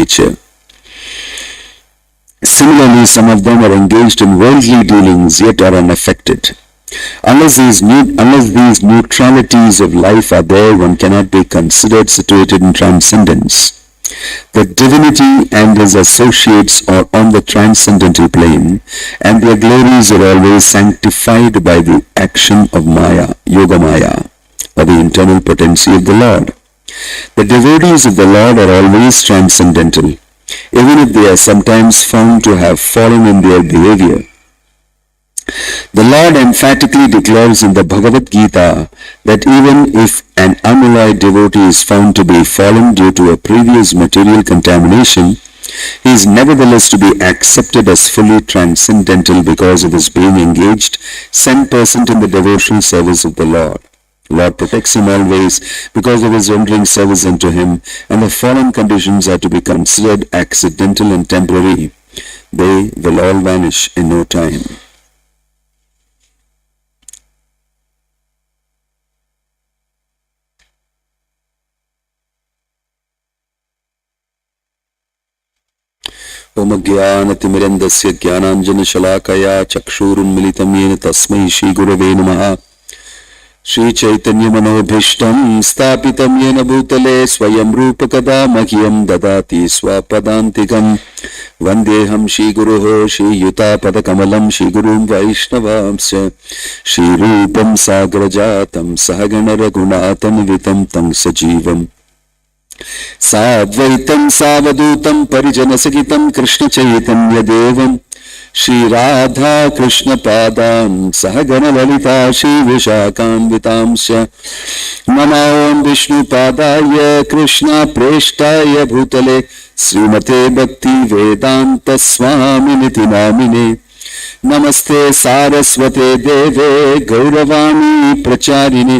nature. Similarly, some of them are engaged in worldly dealings yet are unaffected. Unless these neutralities of life are there, one cannot be considered situated in transcendence. The divinity and his associates are on the transcendental plane, and their glories are always sanctified by the action of Maya, Yoga Maya, or the internal potency of the Lord. The devotees of the Lord are always transcendental, even if they are sometimes found to have fallen in their behavior. The Lord emphatically declares in the Bhagavad Gita that even if an unalloyed devotee is found to be fallen due to a previous material contamination, he is nevertheless to be accepted as fully transcendental because of his being engaged 100% in the devotional service of the Lord. Lord protects him always because of his rendering service unto him, and the fallen conditions are to be considered accidental and temporary. They will all vanish in no time. ओम ज्ञानतिमिरन्दस्य ज्ञानाञ्जनशलाकया चक्षुरुन्मिलितं येन तस्मै श्रीगुरवे नमः। श्रीचैतन्यमनोभीष्टं स्थापितं येन भूतले स्वयं रूपकदा मह्यं ददाति स्वपदान्तिकं। वन्देऽहं श्रीगुरोः श्रीयुतापदकमलं श्रीगुरुं वैष्णवांश्च श्रीरूपं साग्रजातं सहगणरघुनाथन्वितं तं सजीवम् साद्वैतं सावधूतं परिजनसहितं कृष्णचैतन्यदेवं श्रीराधा कृष्णपादान् सहगणललिता श्रीविशाखान्वितांश्च नमो विष्णुपादाय कृष्णप्रेष्ठाय भूतले श्रीमते भक्तिवेदान्त स्वामिनिति नामिने। नमस्ते सारस्वते देवे गौरवाणी प्रचारिणे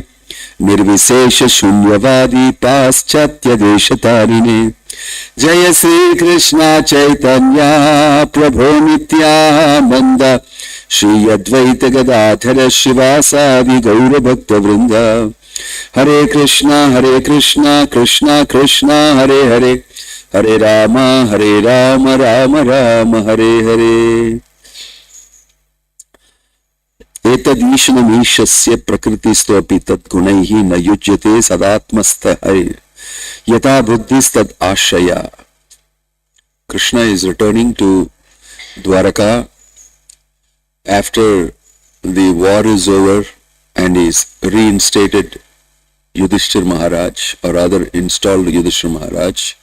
निर्विशेष शून्यवादी पाश्चात्य देशतारिणे। जय श्री कृष्ण चैतन्य प्रभो नित्यानंद श्री अद्वैत गदाधर शिवासादि गौर भक्त वृंद। हरे कृष्णा कृष्णा कृष्णा हरे हरे, हरे राम राम राम हरे हरे। एतदीशनमीशस्य प्रकृतिस्तोऽपि तद्गुणैः न युज्यते सदात्मस्थः यथा बुद्धिस्तद् आश्रया। Krishna is returning to Dwaraka after the war is over and is reinstated Yudhishthir Maharaj, or rather installed Yudhishthir Maharaj.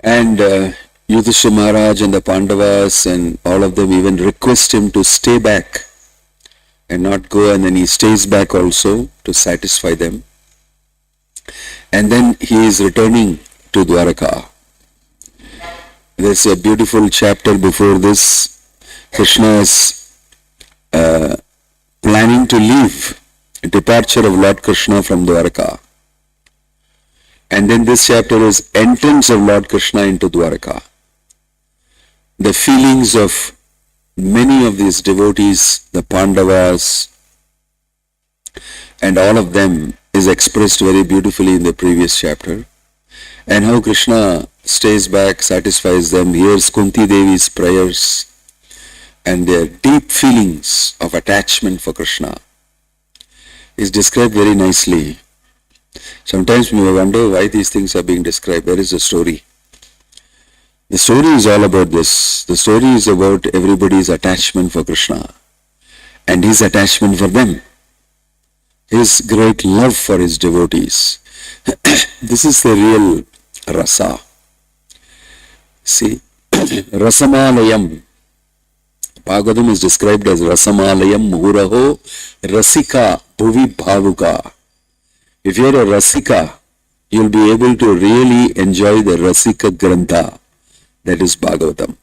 And Yudhishthir Maharaj and the Pandavas and all of them even request him to stay back and not go, and then he stays back also to satisfy them. And then he is returning to Dwaraka. There's a beautiful chapter before this. Krishna is planning to leave, departure of Lord Krishna from Dwaraka. And then this chapter is entrance of Lord Krishna into Dwaraka. The feelings of many of these devotees, the Pandavas, and all of them is expressed very beautifully in the previous chapter. And how Krishna stays back, satisfies them, hears Kunti Devi's prayers, and their deep feelings of attachment for Krishna is described very nicely. Sometimes we wonder why these things are being described. There is a story. The story is all about this. The story is about everybody's attachment for Krishna and his attachment for them, his great love for his devotees. This is the real rasa. See, Rasamalayam. Bhagavatam is described as Rasamalayam Muhuraho Rasika Bhuvi Bhavuka. If you are a Rasika, you will be able to really enjoy the Rasika Grantha. That is Bhagavatam.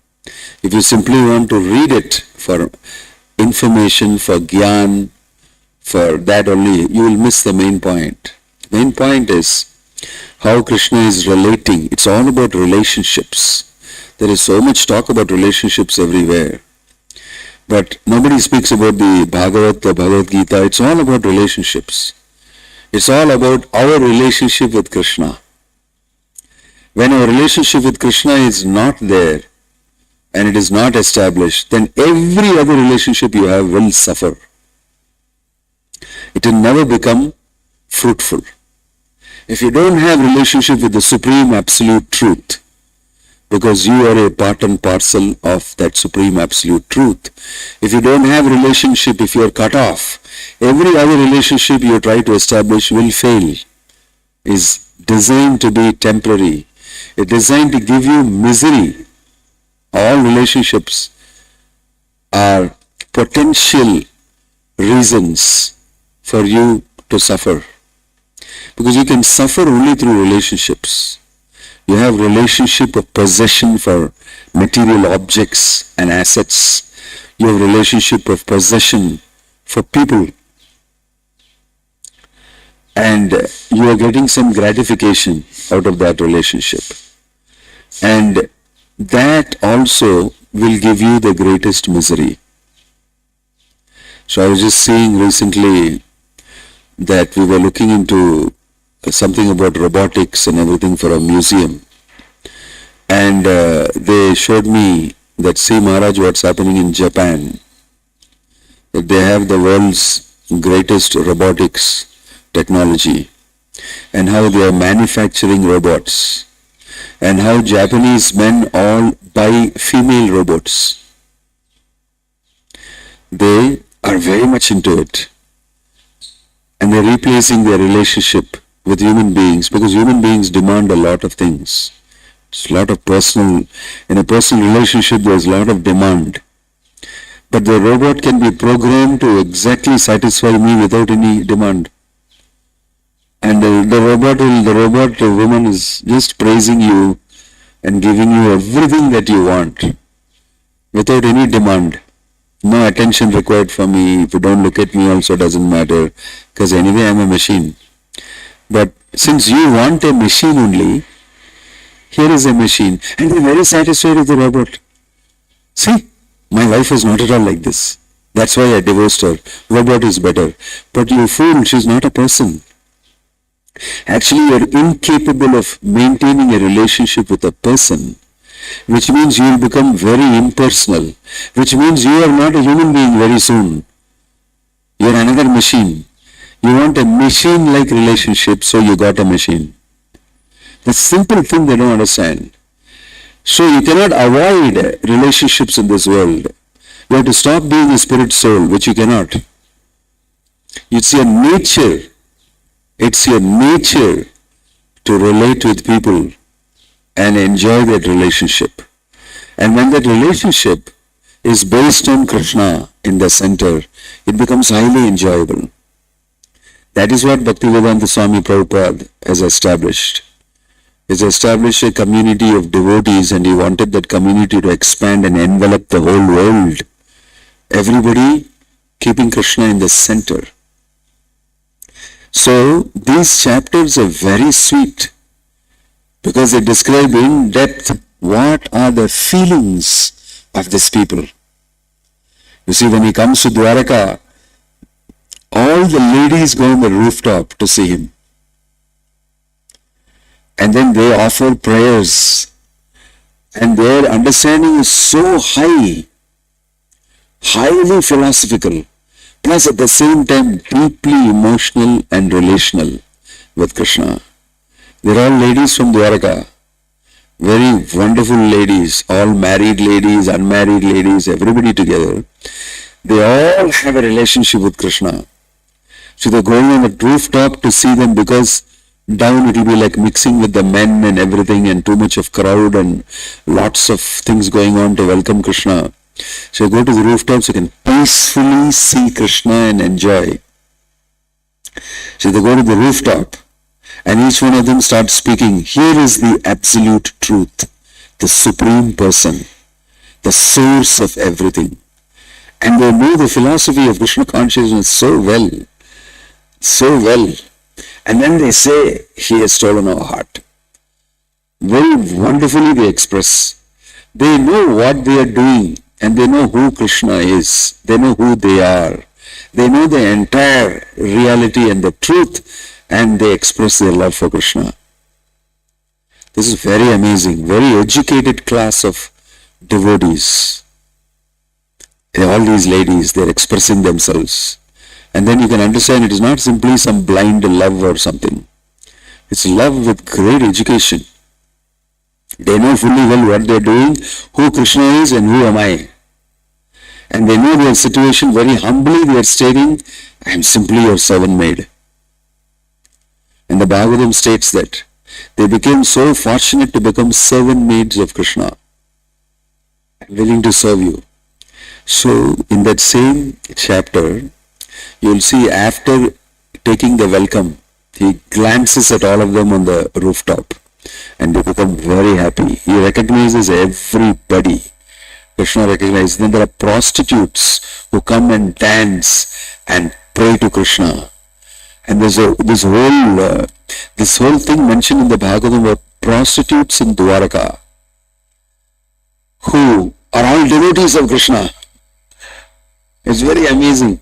If you simply want to read it for information, for Gyan, for that only, you will miss the main point. Main point is how Krishna is relating. It's all about relationships. There is so much talk about relationships everywhere. But nobody speaks about the Bhagavad Gita. It's all about relationships. It's all about our relationship with Krishna. When our relationship with Krishna is not there and it is not established, then every other relationship you have will suffer. It will never become fruitful. If you don't have relationship with the Supreme Absolute Truth, because you are a part and parcel of that Supreme Absolute Truth, if you don't have relationship, if you are cut off, every other relationship you try to establish will fail. Is designed to be temporary. It's designed to give you misery. All relationships are potential reasons for you to suffer. Because you can suffer only through relationships. You have relationship of possession for material objects and assets. You have relationship of possession for people. And you are getting some gratification out of that relationship. And that also will give you the greatest misery. So I was just seeing recently that we were looking into something about robotics and everything for a museum. And they showed me that, see Maharaj, what's happening in Japan. That they have the world's greatest robotics technology, and how they are manufacturing robots, and how Japanese men all buy female robots. They are very much into it, and they're replacing their relationship with human beings, because human beings demand a lot of things. It's a lot of in a personal relationship there's a lot of demand. But the robot can be programmed to exactly satisfy me without any demand. And the robot woman is just praising you and giving you everything that you want without any demand. No attention required from me. If you don't look at me also doesn't matter, because anyway I'm a machine. But since you want a machine only, here is a machine, and you're very satisfied with the robot. See, my wife is not at all like this. That's why I divorced her. Robot is better. But you fool, she's not a person. Actually, you're incapable of maintaining a relationship with a person, which means you will become very impersonal, which means you are not a human being very soon. You're another machine. You want a machine-like relationship, so you got a machine. The simple thing they don't understand. So you cannot avoid relationships in this world. You have to stop being a spirit soul, which you cannot. It's your nature. It's your nature to relate with people and enjoy that relationship. And when that relationship is based on Krishna in the center, it becomes highly enjoyable. That is what Bhaktivedanta Swami Prabhupada has established. He has established a community of devotees, and he wanted that community to expand and envelop the whole world. Everybody keeping Krishna in the center. So these chapters are very sweet because they describe in depth what are the feelings of these people. You see, when he comes to Dwaraka, all the ladies go on the rooftop to see him. And then they offer prayers. And their understanding is so high, highly philosophical, plus at the same time deeply emotional and relational with Krishna. They're all ladies from Dwaraka. Very wonderful ladies, all married ladies, unmarried ladies, everybody together. They all have a relationship with Krishna. So they're going on the rooftop to see them, because down it will be like mixing with the men and everything, and too much of crowd and lots of things going on to welcome Krishna. So you go to the rooftops, you can peacefully see Krishna and enjoy. So they go to the rooftop, and each one of them starts speaking. Here is the absolute truth, the supreme person, the source of everything. And they know the philosophy of Krishna consciousness so well. So well. And then they say, he has stolen our heart. Very wonderfully they express. They know what they are doing, and they know who Krishna is. They know who they are. They know the entire reality and the truth, and they express their love for Krishna. This is very amazing, very educated class of devotees. All these ladies, they're expressing themselves. And then you can understand it is not simply some blind love or something. It's love with great education. They know fully well what they're doing, who Krishna is and who am I. And they know their situation very humbly. They are stating, I am simply your servant maid. And the Bhagavatam states that they became so fortunate to become servant maids of Krishna. I'm willing to serve you. So in that same chapter, you'll see after taking the welcome, he glances at all of them on the rooftop and they become very happy. He recognizes everybody. Krishna recognizes. Then there are prostitutes who come and dance and pray to Krishna. And there's this whole thing mentioned in the Bhagavatam about prostitutes in Dwaraka who are all devotees of Krishna. It's very amazing.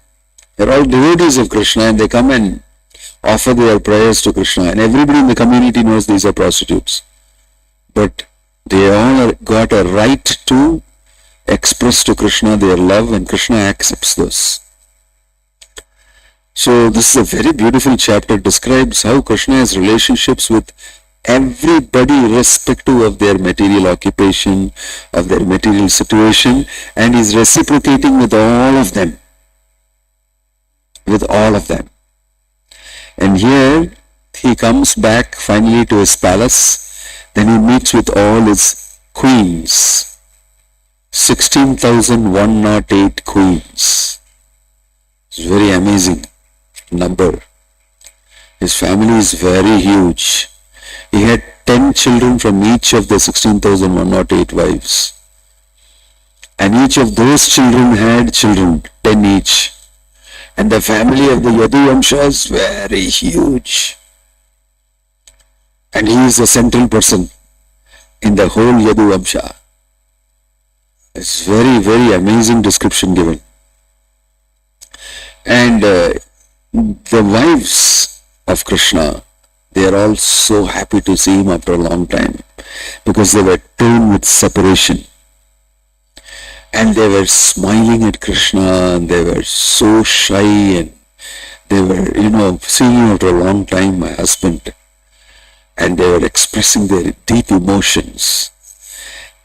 They're all devotees of Krishna and they come and offer their prayers to Krishna. And everybody in the community knows these are prostitutes. But they all got a right to express to Krishna their love and Krishna accepts this. So this is a very beautiful chapter. It describes how Krishna has relationships with everybody irrespective of their material occupation, of their material situation, and is reciprocating with all of them. With all of them. And here he comes back finally to his palace. Then he meets with all his queens. 16,108 queens. It's very amazing number. His family is very huge. He had 10 children from each of the 16,108 wives. And each of those children had children, 10 each. And the family of the Yadu Vamsha is very huge. And he is the central person in the whole Yadu Vamsha. It's very, very amazing description given. And the wives of Krishna, they are all so happy to see him after a long time because they were torn with separation. And they were smiling at Krishna and they were so shy and they were, seeing him after a long time, my husband. And they were expressing their deep emotions.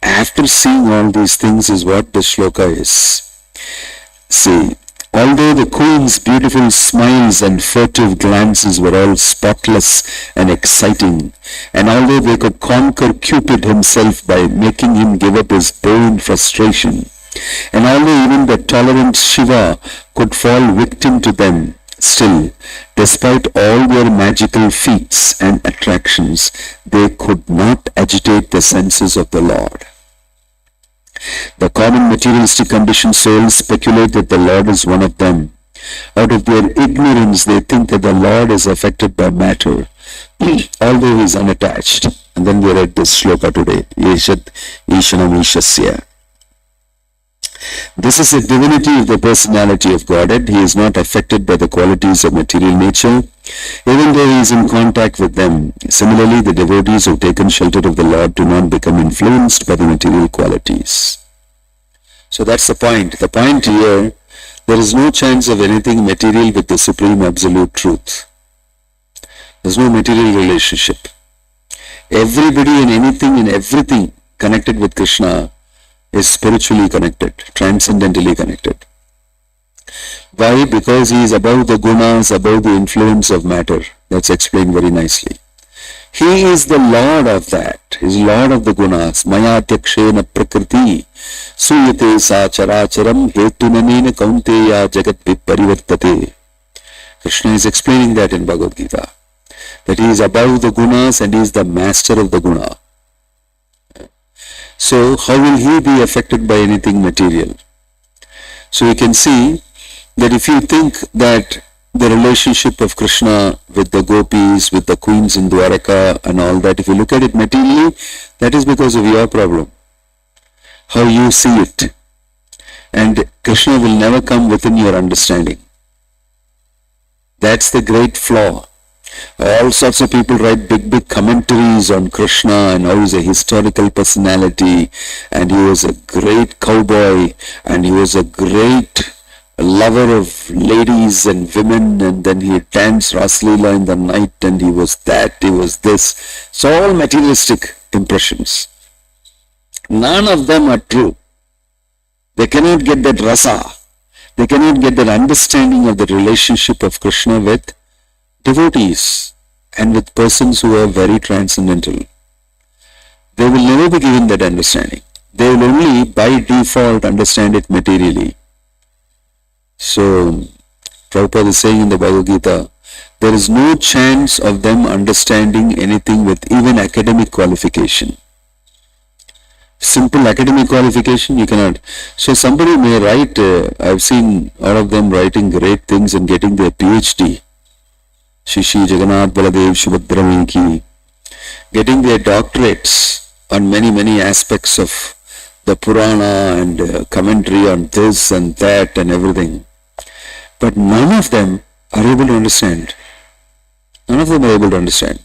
After seeing all these things is what the shloka is. See, although the queen's beautiful smiles and furtive glances were all spotless and exciting, and although they could conquer Cupid himself by making him give up his bow in frustration, and although even the tolerant Shiva could fall victim to them, still, despite all their magical feats and attractions, they could not agitate the senses of the Lord. The common materialistic conditioned souls speculate that the Lord is one of them. Out of their ignorance, they think that the Lord is affected by matter, although he is unattached. And then we read this shloka today, Yeshat Ishanam Ishasya. This is a divinity of the personality of Godhead. He is not affected by the qualities of material nature, even though he is in contact with them. Similarly, the devotees who have taken shelter of the Lord do not become influenced by the material qualities. So that's the point. The point here, there is no chance of anything material with the Supreme Absolute Truth. There's no material relationship. Everybody and anything and everything connected with Krishna is spiritually connected, transcendentally connected. Why? Because he is above the gunas, above the influence of matter. That's explained very nicely. He is the Lord of that. He is Lord of the gunas. Maya tyakshena prakriti suyate sacharacharam hetunanena kaunteya jagat viparivartate. Krishna is explaining that in Bhagavad Gita. That he is above the gunas and he is the master of the guna. So how will he be affected by anything material? So you can see that if you think that the relationship of Krishna with the gopis, with the queens in Dwaraka and all that, if you look at it materially, that is because of your problem. How you see it. And Krishna will never come within your understanding. That's the great flaw All sorts of people write big commentaries on Krishna and how he's a historical personality and he was a great cowboy and he was a great lover of ladies and women, and then he danced Raslila in the night and he was that, he was this. So all materialistic impressions. None of them are true. They cannot get that rasa. They cannot get that understanding of the relationship of Krishna with devotees and with persons who are very transcendental. They will never be given that understanding. They will only by default understand it materially. So, Prabhupada is saying in the Bhagavad Gita, there is no chance of them understanding anything with even academic qualification. Simple academic qualification, you cannot. So somebody may write, I've seen all of them writing great things and getting their PhD. Shishi Jagannath Baladev Subhadra ki, getting their doctorates on many aspects of the Purana and commentary on this and that and everything. But none of them are able to understand. None of them are able to understand.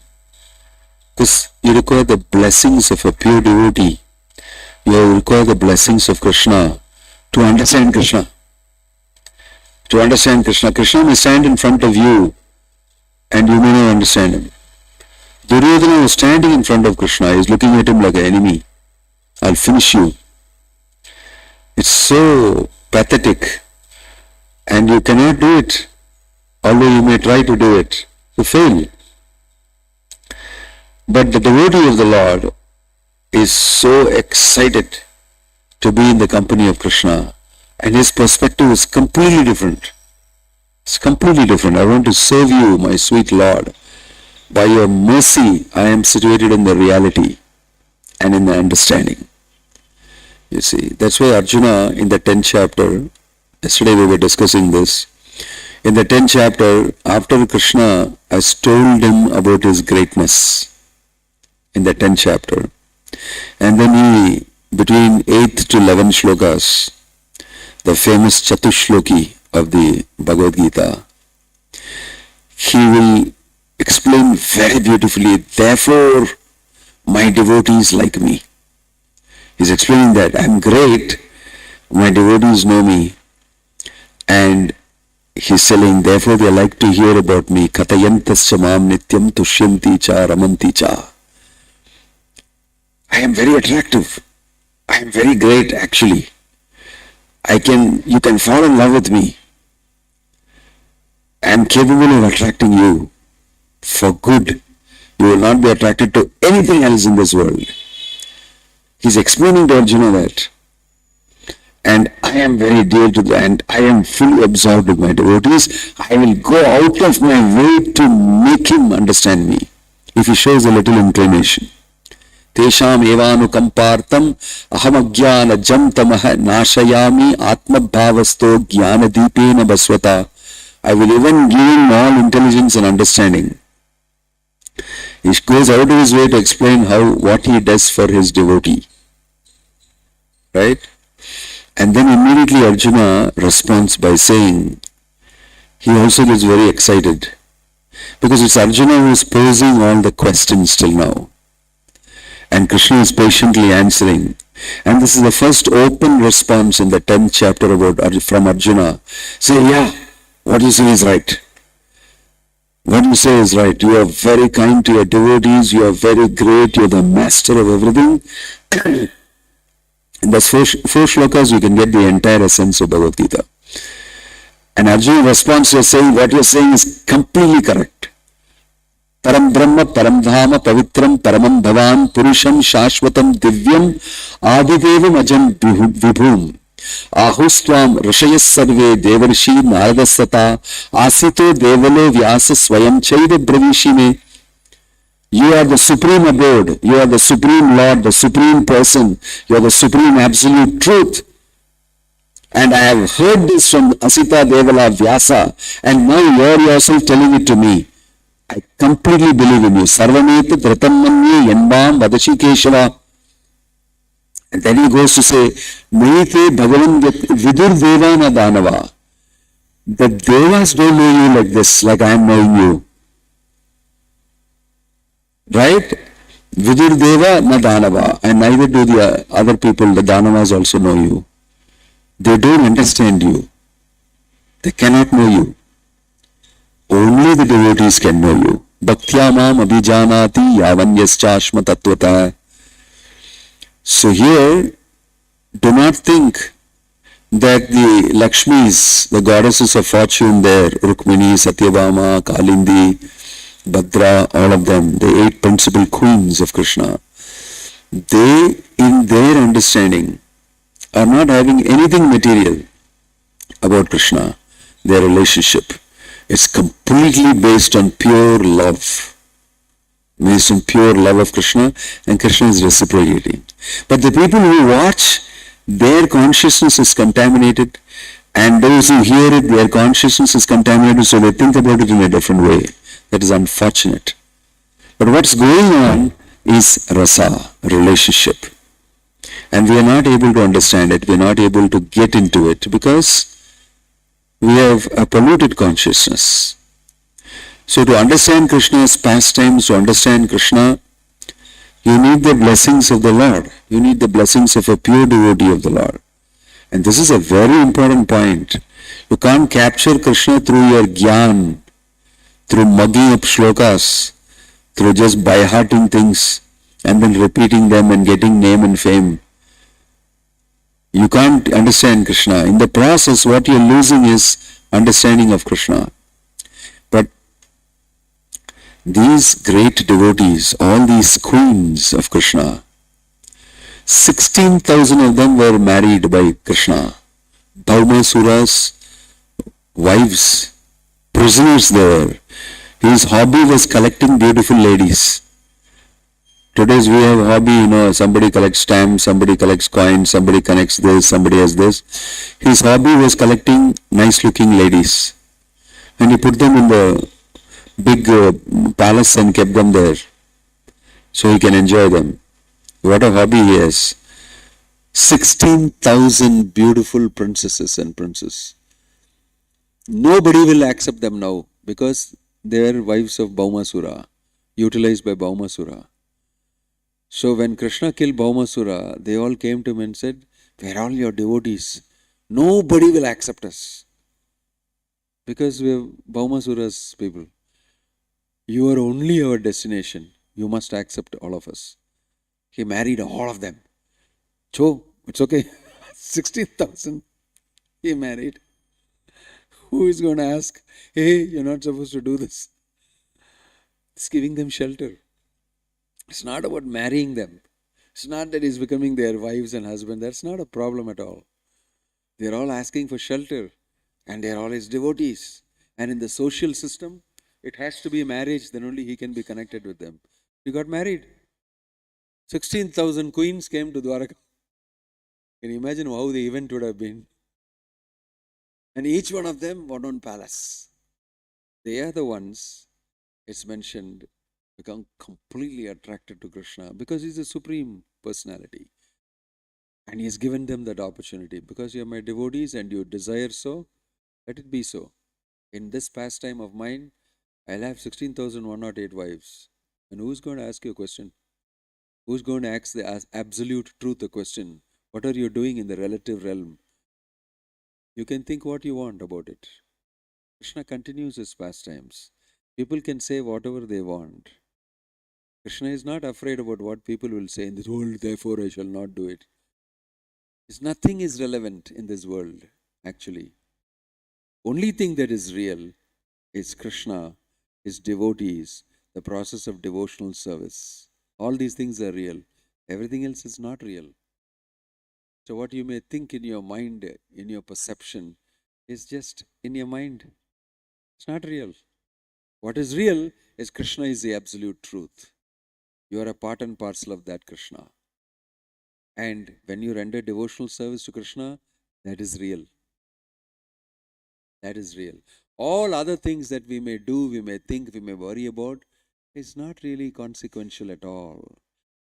Because you require the blessings of a pure devotee. You require the blessings of Krishna to understand Krishna. To understand Krishna. Krishna may stand in front of you and you may not understand him. Duryodhana was standing in front of Krishna. He is looking at him like an enemy. I'll finish you. It's so pathetic. And you cannot do it. Although you may try to do it. You fail. But the devotee of the Lord is so excited to be in the company of Krishna, and his perspective is completely different. It's completely different. I want to serve you, my sweet Lord. By your mercy, I am situated in the reality and in the understanding. You see, that's why Arjuna in the 10th chapter, yesterday we were discussing this, in the 10th chapter, after Krishna has told him about his greatness, in the 10th chapter, and then he, between 8th to 11th shlokas, the famous Chatushloki of the Bhagavad Gita, he will explain very beautifully, therefore my devotees like me. He's explaining that I'm great, my devotees know me, and he's saying, therefore they like to hear about me. Katayantascha mam nityam tushyanti cha ramanti cha. I am very attractive. I am very great actually. You can fall in love with me. I am capable of attracting you for good. You will not be attracted to anything else in this world. He's explaining to Arjuna that. And I am very dear to that, and I am fully absorbed with my devotees. I will go out of my way to make him understand me, if he shows a little inclination. Tesham evanukampartam ahamajnana jam tamah nashayami atmabhavasto jnanadipena baswata. I will even give him all intelligence and understanding. He goes out of his way to explain what he does for his devotee. Right? And then immediately Arjuna responds by saying, he also gets very excited. Because it's Arjuna who is posing all the questions till now. And Krishna is patiently answering. And this is the first open response in the 10th chapter from Arjuna. Say, yeah, what you say is right. What you say is right. You are very kind to your devotees. You are very great. You are the master of everything. In those four shlokas, you can get the entire essence of Bhagavad Gita. And Arjuna responds to saying, what you are saying is completely correct. Param Brahma, Param Dhama, Pavitram, Paramam Bhavan, Purusham, Shashvatam, Divyam, Adidevam Ajam Vibhum. Ahustvam Rishayas Sarve Devarshi Naradasata Asito Devalo Vyasa Swayam Chaiva Bravishime. You are the supreme abode, you are the supreme Lord, the supreme person, you are the supreme absolute truth. And I have heard this from Asita Devala Vyasa, and now you are yourself telling it to me. I completely believe in you. Sarvameta Dhritamanye Yanbam Vadashi Keshava. And then he goes to say, Naite Bhagavan Vidur Devana Danava. The Devas don't know you like this, like I am knowing you. Right? Vidur Deva na Danava, and neither do the other people, the Danavas also know you. They don't understand you. They cannot know you. Only the devotees can know you. Bhaktyamam abhijanati yavanyaschashma tattvata. So here, do not think that the Lakshmis, the goddesses of fortune there, Rukmini, Satyabhama, Kalindi, Bhadra, all of them, the 8 principal queens of Krishna, they, in their understanding, are not having anything material about Krishna, their relationship. It's completely based on pure love. Based on pure love of Krishna, and Krishna is reciprocating. But the people who watch, their consciousness is contaminated, and those who hear it, their consciousness is contaminated, so they think about it in a different way. That is unfortunate. But what's going on is rasa, relationship. And we are not able to understand it, we are not able to get into it because we have a polluted consciousness. So to understand Krishna's pastimes, to understand Krishna, you need the blessings of the Lord. You need the blessings of a pure devotee of the Lord. And this is a very important point. You can't capture Krishna through your gyan, through mugging up shlokas, through just by-hearting things and then repeating them and getting name and fame. You can't understand Krishna. In the process, what you're losing is understanding of Krishna. But these great devotees, all these queens of Krishna, 16,000 of them were married by Krishna. Bhaumasura's wives, prisoners there. His hobby was collecting beautiful ladies. Today's we have a hobby, somebody collects stamps, somebody collects coins, somebody connects this, somebody has this. His hobby was collecting nice looking ladies. And he put them in the big palace and kept them there so he can enjoy them. What a hobby he has. 16,000 beautiful princesses and princes. Nobody will accept them now because they are wives of Bhaumasura, utilized by Bhaumasura. So when Krishna killed Bhaumasura, they all came to him and said, "Where are all your devotees? Nobody will accept us. Because we have Bhaumasura's people. You are only our destination. You must accept all of us." He married all of them. So, it's okay. 16,000 he married. Who is going to ask, "Hey, you're not supposed to do this"? It's giving them shelter. It's not about marrying them. It's not that he's becoming their wives and husband. That's not a problem at all. They're all asking for shelter and they're all his devotees. And in the social system, it has to be marriage, then only he can be connected with them. He got married. 16,000 queens came to Dwaraka. Can you imagine how the event would have been? And each one of them one palace. They are the ones, it's mentioned, become completely attracted to Krishna because he's a supreme personality. And he has given them that opportunity. Because you are my devotees and you desire so, let it be so. In this pastime of mine, I'll have 16,108 wives. And who's going to ask you a question? Who's going to ask the absolute truth a question? What are you doing in the relative realm? You can think what you want about it. Krishna continues his pastimes. People can say whatever they want. Krishna is not afraid about what people will say in this world, therefore I shall not do it. Nothing is relevant in this world, actually. Only thing that is real is Krishna, his devotees, the process of devotional service. All these things are real. Everything else is not real. So what you may think in your mind, in your perception, is just in your mind. It's not real. What is real is Krishna is the absolute truth. You are a part and parcel of that Krishna. And when you render devotional service to Krishna, that is real. That is real. All other things that we may do, we may think, we may worry about, is not really consequential at all.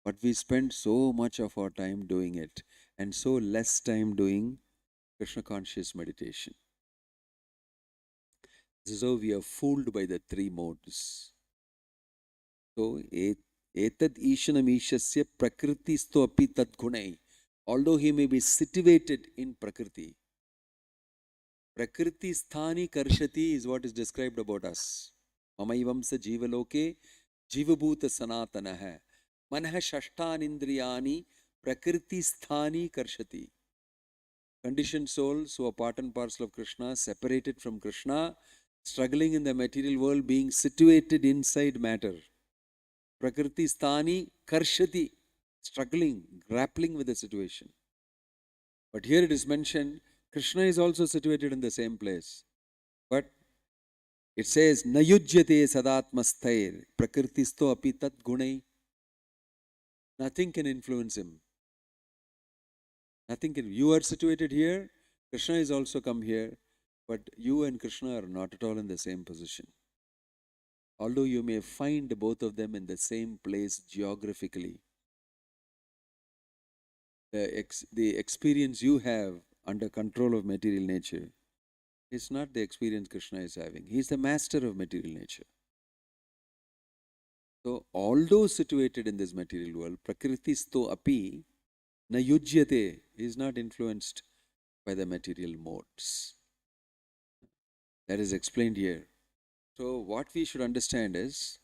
But we spend so much of our time doing it and so less time doing Krishna conscious meditation. This is how we are fooled by the 3 modes. So, Etad Ishanam Ishasya Prakritisto api tat gunai. Although he may be situated in Prakriti, Prakriti sthani karshati is what is described about us. Mamaivamsa jivaloke jivabhuta sanatanaha. Manah shashtanindriyani prakriti sthani karshati. Conditioned souls who are part and parcel of Krishna, separated from Krishna, struggling in the material world, being situated inside matter. Prakriti sthani karshati, struggling, grappling with the situation. But here it is mentioned, Krishna is also situated in the same place. But it says, Nayujyate sadatmastair, prakritisto api tat gunai. Nothing can influence him. Nothing can. You are situated here, Krishna is also come here, but you and Krishna are not at all in the same position. Although you may find both of them in the same place geographically, the experience you have under control of material nature is not the experience Krishna is having. He is the master of material nature. So, although situated in this material world, prakritisto api na yujyate, he is not influenced by the material modes. That is explained here. So, what we should understand is,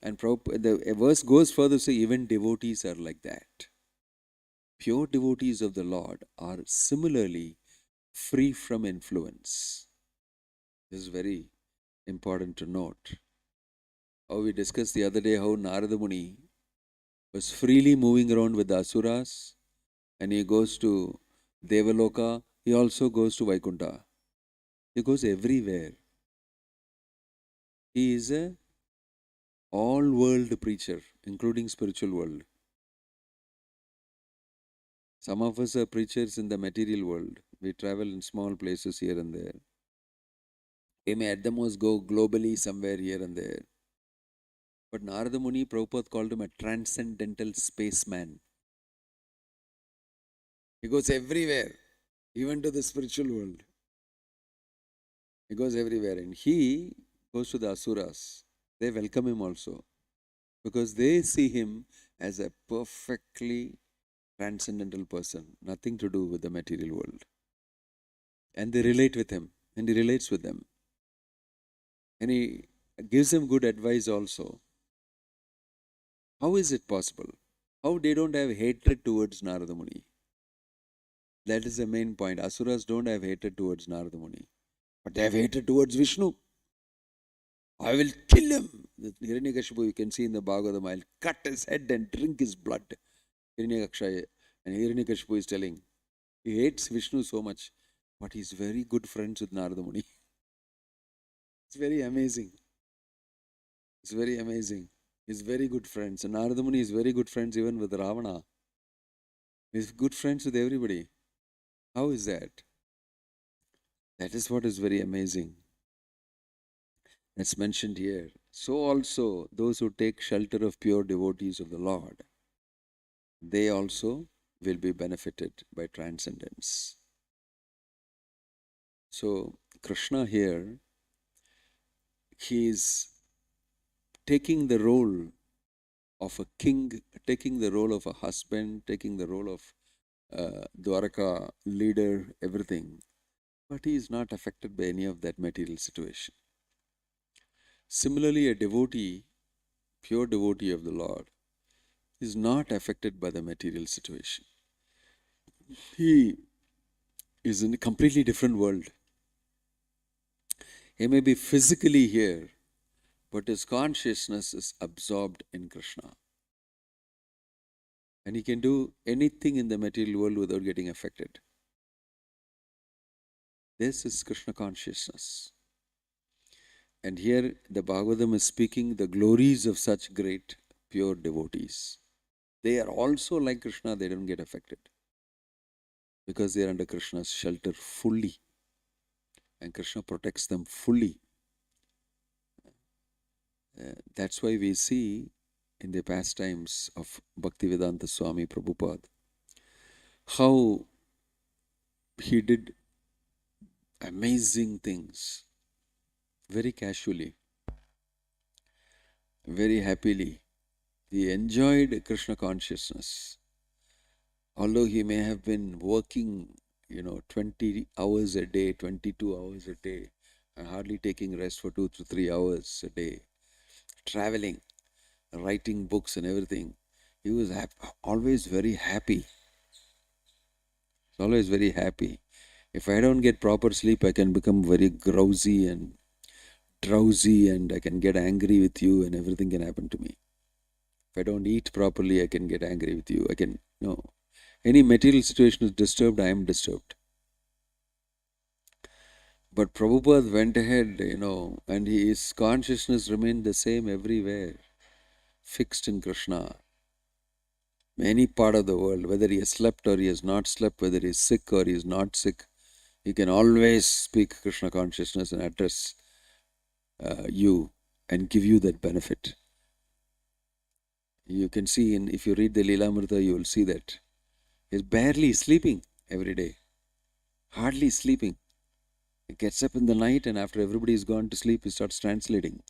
and the verse goes further to say, even devotees are like that. Pure devotees of the Lord are similarly free from influence. This is very important to note. How we discussed the other day how Narada Muni was freely moving around with the Asuras, and he goes to Devaloka, he also goes to Vaikuntha. He goes everywhere. He is a all-world preacher, including spiritual world. Some of us are preachers in the material world. We travel in small places here and there. We may at the most go globally somewhere here and there. But Narada Muni, Prabhupada called him a transcendental spaceman. He goes everywhere, even to the spiritual world. He goes everywhere, and he goes to the Asuras. They welcome him also because they see him as a perfectly transcendental person, nothing to do with the material world. And they relate with him, and he relates with them. And he gives them good advice also. How is it possible? How they don't have hatred towards Narada Muni? That is the main point. Asuras don't have hatred towards Narada Muni, but they have hatred towards Vishnu. I will kill him. Hiranyakashipu, you can see in the Bhagavatam, I'll cut his head and drink his blood. Hiranyakashipu, and Hiranyakashipu is telling, he hates Vishnu so much, but he's very good friends with Narada Muni. It's very amazing. It's very amazing. He's very good friends. And Narada Muni is very good friends even with Ravana. He's good friends with everybody. How is that? That is what is very amazing. That's mentioned here. So also those who take shelter of pure devotees of the Lord, they also will be benefited by transcendence. So Krishna here, he is taking the role of a king, taking the role of a husband, taking the role of Dwaraka leader, everything. But he is not affected by any of that material situation. Similarly, a devotee, pure devotee of the Lord, is not affected by the material situation. He is in a completely different world. He may be physically here, but his consciousness is absorbed in Krishna. And he can do anything in the material world without getting affected. This is Krishna consciousness. And here the Bhagavatam is speaking the glories of such great pure devotees. They are also like Krishna, they don't get affected because they are under Krishna's shelter fully. And Krishna protects them fully. That's why we see in the pastimes of Bhaktivedanta Swami Prabhupada how he did amazing things very casually, very happily. He enjoyed Krishna consciousness. Although he may have been working, 20 hours a day, 22 hours a day, and hardly taking rest for 2 to 3 hours a day, traveling, writing books and everything, he was always very happy. Always very happy. If I don't get proper sleep, I can become very drowsy and I can get angry with you and everything can happen to me. If I don't eat properly, I can get angry with you. Any material situation is disturbed, I am disturbed. But Prabhupada went ahead, and his consciousness remained the same everywhere, fixed in Krishna. Any part of the world, whether he has slept or he has not slept, whether he is sick or he is not sick, he can always speak Krishna consciousness and address you and give you that benefit. You can see, if you read the Leelamrita, you will see that he's barely sleeping every day, hardly sleeping. He gets up in the night and after everybody is gone to sleep, he starts translating.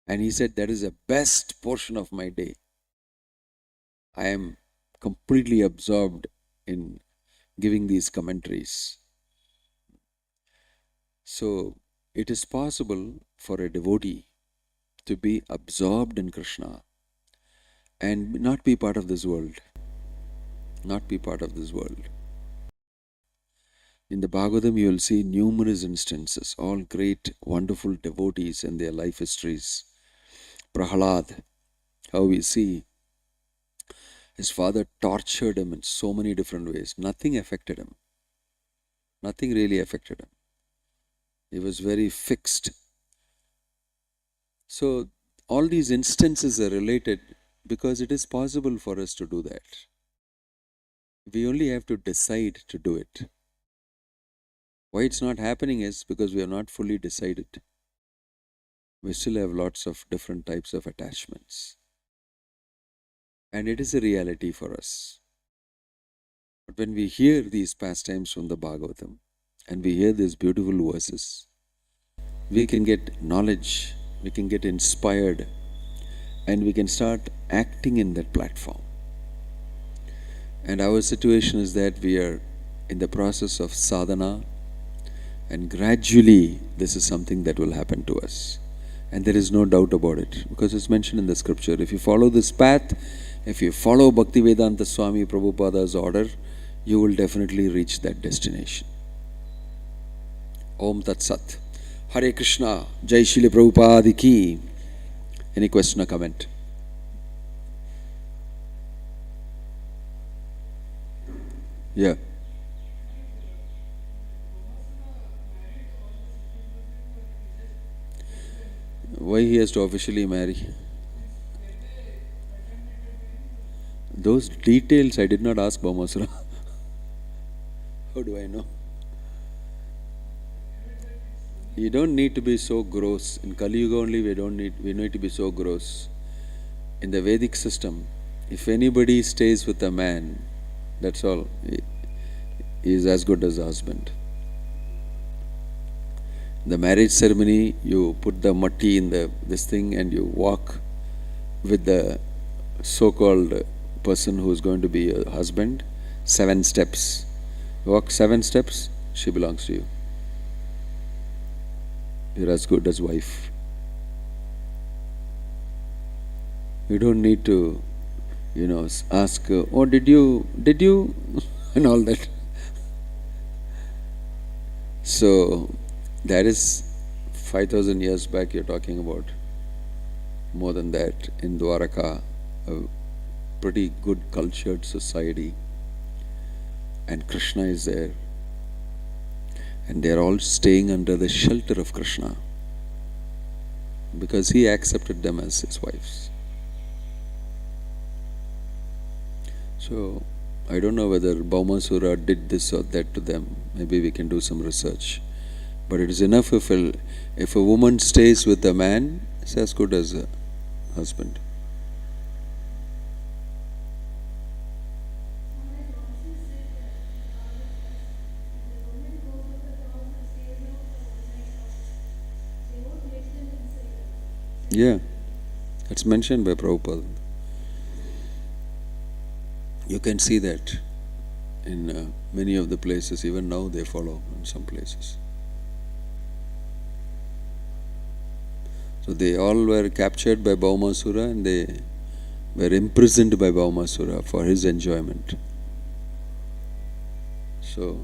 And he said, that is the best portion of my day. I am completely absorbed in giving these commentaries. So, it is possible for a devotee to be absorbed in Krishna and not be part of this world. Not be part of this world. In the Bhagavatam, you will see numerous instances, all great, wonderful devotees and their life histories. Prahalad, how we see his father tortured him in so many different ways. Nothing affected him. Nothing really affected him. He was very fixed. So, all these instances are related because it is possible for us to do that. We only have to decide to do it. Why it's not happening is because we have not fully decided. We still have lots of different types of attachments. And it is a reality for us. But when we hear these pastimes from the Bhagavatam and we hear these beautiful verses, we can get knowledge, we can get inspired, and we can start acting in that platform. And our situation is that we are in the process of sadhana, and gradually this is something that will happen to us. And there is no doubt about it, because it's mentioned in the scripture. If you follow this path, if you follow Bhaktivedanta Swami Prabhupada's order, you will definitely reach that destination. Om Tat Sat. Hare Krishna. Jai Shri Prabhupada ki. Any question or comment? Yeah. Why he has to officially marry? Those details I did not ask Bhaumasura. How do I know? You don't need to be so gross. In Kali Yuga only we need to be so gross. In the Vedic system, if anybody stays with a man, that's all. He is as good as a husband. The marriage ceremony, you put the matti in this thing and you walk with the so-called person who is going to be a husband, 7 steps. Walk 7 steps, she belongs to you. You're as good as wife. You don't need to, ask, oh, did you, and all that. So, that is 5,000 years back you're talking about. More than that, in Dwaraka, a pretty good cultured society, and Krishna is there. And they're all staying under the shelter of Krishna because he accepted them as his wives. So, I don't know whether Bhaumasura did this or that to them. Maybe we can do some research. But it is enough if a woman stays with a man, it's as good as a husband. Yeah. It's mentioned by Prabhupada. You can see that in many of the places. Even now they follow in some places. So they all were captured by Bhaumasura and they were imprisoned by Bhaumasura for his enjoyment. So,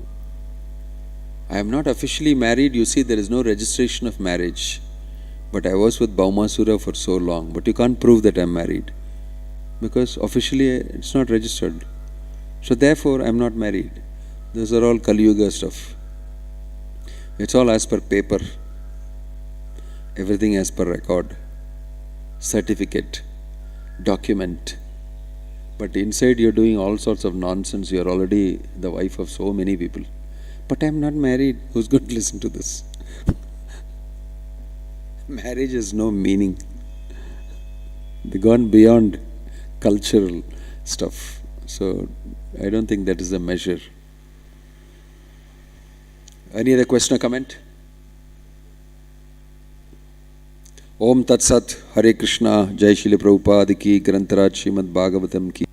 I am not officially married. You see, there is no registration of marriage. But I was with Bhaumasura for so long. But you can't prove that I am married. Because officially it's not registered. So therefore I am not married. Those are all Kali Yuga stuff. It's all as per paper. Everything as per record. Certificate. Document. But inside you're doing all sorts of nonsense. You're already the wife of so many people. But I'm not married. Who's going to listen to this? Marriage has no meaning. They've gone beyond cultural stuff. So I don't think that is a measure. Any other question or comment? Om Tat Sat, Hare Krishna, Jai Shri Prabhupada ki, Grantaraj Srimad Bhagavatam ki.